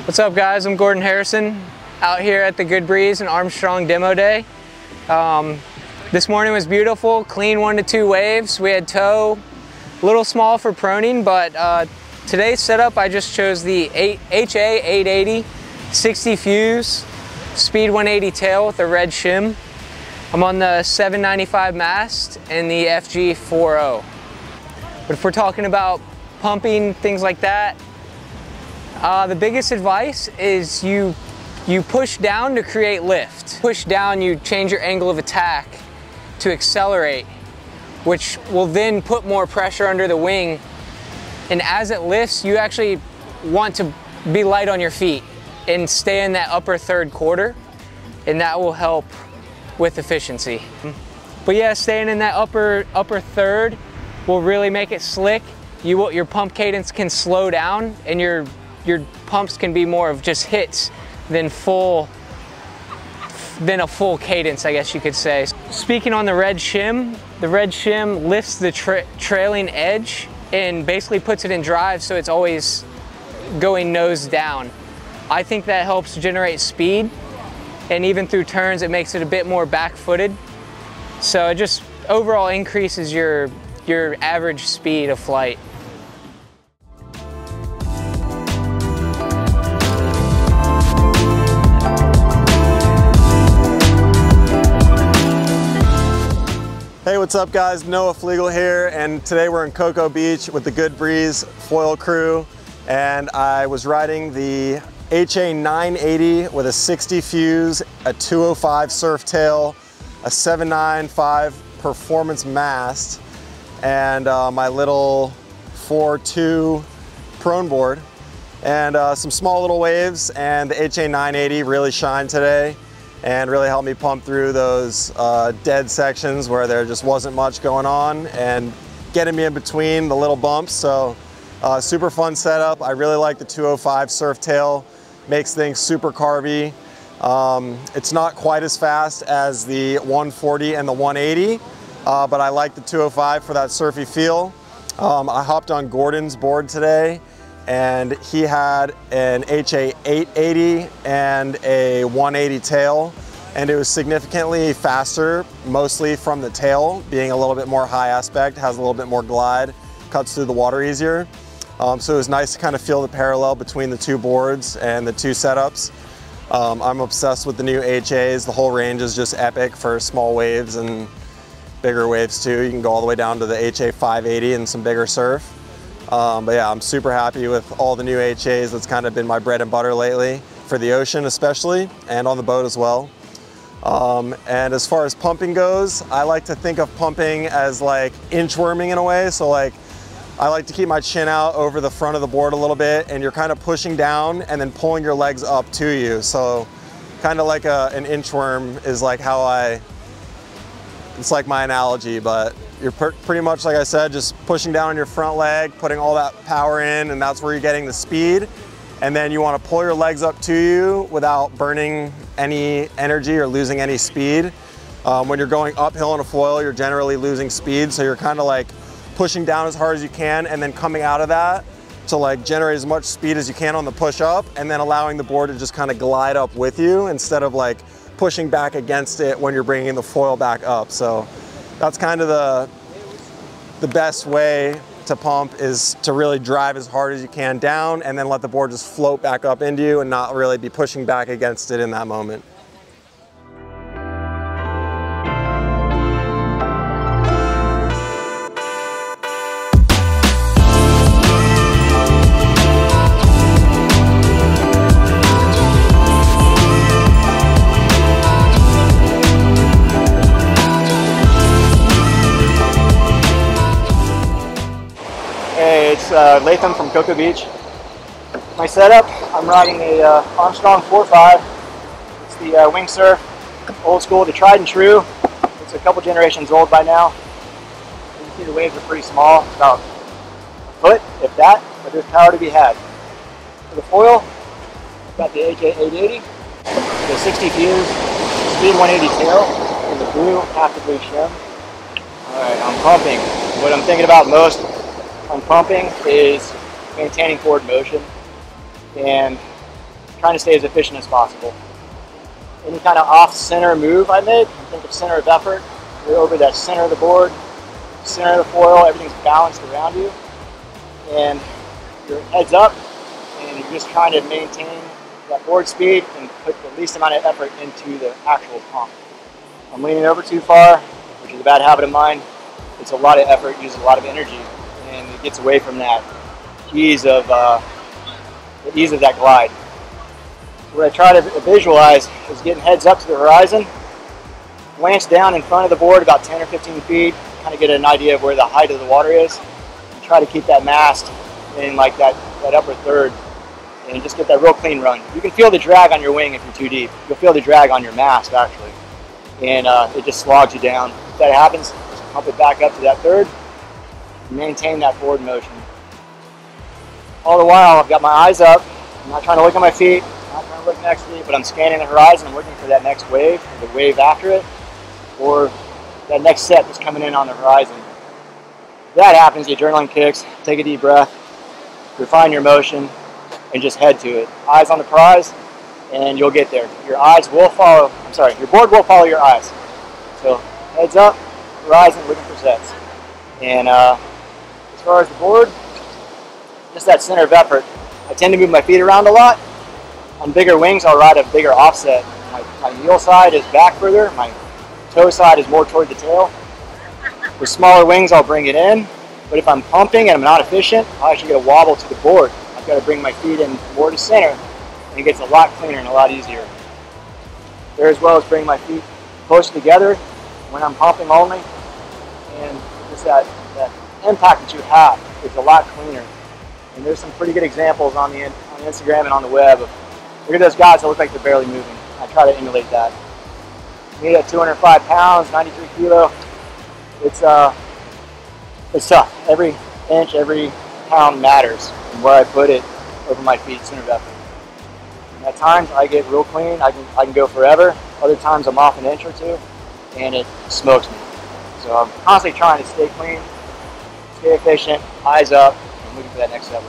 What's up guys, I'm Gordon Harrison out here at the Good Breeze and Armstrong demo day. This morning was beautiful, clean 1 to 2 waves. We had tow, a little small for proning, but today's setup I just chose the HA 880 60 fuse, speed 180 tail with a red shim. I'm on the 795 mast and the FG 40. But if we're talking about pumping, things like that, the biggest advice is you push down to create lift. Push down, you change your angle of attack to accelerate, which will then put more pressure under the wing. And as it lifts, you actually want to be light on your feet and stay in that upper third quarter, and that will help with efficiency. But yeah, staying in that upper third will really make it slick. Your pump cadence can slow down, and your pumps can be more of just hits than a full cadence, I guess you could say. Speaking on the red shim lifts the trailing edge and basically puts it in drive, so it's always going nose down. I think that helps generate speed, and even through turns it makes it a bit more back-footed. So it just overall increases your average speed of flight. Hey, what's up guys? Noah Flegel here, and today we're in Cocoa Beach with the Good Breeze foil crew, and I was riding the HA 980 with a 60 fuse, a 205 surf tail, a 795 performance mast, and my little 4.2 prone board, and some small little waves, and the HA 980 really shined today and really helped me pump through those dead sections where there just wasn't much going on and getting me in between the little bumps. So super fun setup. I really like the 205 surf tail, makes things super carby. It's not quite as fast as the 140 and the 180, but I like the 205 for that surfy feel. I hopped on Gordon's board today, and he had an HA 880 and a 180 tail, and it was significantly faster, mostly from the tail being a little bit more high aspect, has a little bit more glide, cuts through the water easier. So it was nice to kind of feel the parallel between the two boards and the two setups. I'm obsessed with the new HAs. The whole range is just epic for small waves and bigger waves too. You can go all the way down to the HA 580 and some bigger surf. But yeah, I'm super happy with all the new HAs. That's kind of been my bread and butter lately, for the ocean especially, and on the boat as well. And as far as pumping goes, I like to think of pumping as like inchworming in a way. So like, I like to keep my chin out over the front of the board a little bit, and you're kind of pushing down and then pulling your legs up to you. So kind of like an inchworm is like it's like my analogy, but you're pretty much, like I said, just pushing down on your front leg, putting all that power in, and that's where you're getting the speed. And then you want to pull your legs up to you without burning any energy or losing any speed. When you're going uphill in a foil, you're generally losing speed, so you're kind of like pushing down as hard as you can and then coming out of that to like generate as much speed as you can on the push up, and then allowing the board to just kind of glide up with you instead of like pushing back against it when you're bringing the foil back up. So that's kind of the best way to pump, is to really drive as hard as you can down and then let the board just float back up into you and not really be pushing back against it in that moment. Hey, it's Laitham from Cocoa Beach. My setup, I'm riding a Armstrong 4.5. It's the wing surf, old school, the tried and true. It's a couple generations old by now. You can see the waves are pretty small, about a foot, if that, but there's power to be had. For the foil, I've got the HA 880, the 60 fuse, speed 180 tail, and the blue half degree shim. Alright, I'm pumping. What I'm thinking about most on pumping is maintaining forward motion and trying to stay as efficient as possible. Any kind of off-center move I make, I think of center of effort. You're over that center of the board, center of the foil, everything's balanced around you, and your head's up, and you're just trying to maintain that board speed and put the least amount of effort into the actual pump. If I'm leaning over too far, which is a bad habit of mine, it's a lot of effort, uses a lot of energy, and it gets away from that ease of the ease of that glide. So what I try to visualize is getting heads up to the horizon, glance down in front of the board about 10 or 15 feet, kind of get an idea of where the height of the water is, and try to keep that mast in like that upper third, and just get that real clean run. You can feel the drag on your wing if you're too deep. You'll feel the drag on your mast actually, and it just slogs you down. If that happens, just pump it back up to that third, and maintain that forward motion. All the while, I've got my eyes up. I'm not trying to look at my feet, I'm not trying to look next to me, but I'm scanning the horizon. I'm looking for that next wave, or the wave after it, or that next set that's coming in on the horizon. If that happens, the adrenaline kicks, take a deep breath, refine your motion, and just head to it. Eyes on the prize, and you'll get there. Your eyes will follow, your board will follow your eyes. So heads up, horizon, looking for sets. And as far as the board, just that center of effort. I tend to move my feet around a lot. On bigger wings, I'll ride a bigger offset. My heel side is back further, my toe side is more toward the tail. With smaller wings, I'll bring it in, but if I'm pumping and I'm not efficient, I'll actually get a wobble to the board. I've got to bring my feet in more to center, and it gets a lot cleaner and a lot easier. There as well as bring my feet close together when I'm pumping only, and just that impact that you have is a lot cleaner. And there's some pretty good examples on Instagram and on the web of, look at those guys that look like they're barely moving. I try to emulate that. Me at 205 pounds, 93 kilo, it's tough. Every inch, every pound matters, and where I put it over my feet, center of effort. And at times I get real clean, I can go forever. Other times I'm off an inch or two, and it smokes me. So I'm constantly trying to stay clean, stay efficient, eyes up, looking for that next set.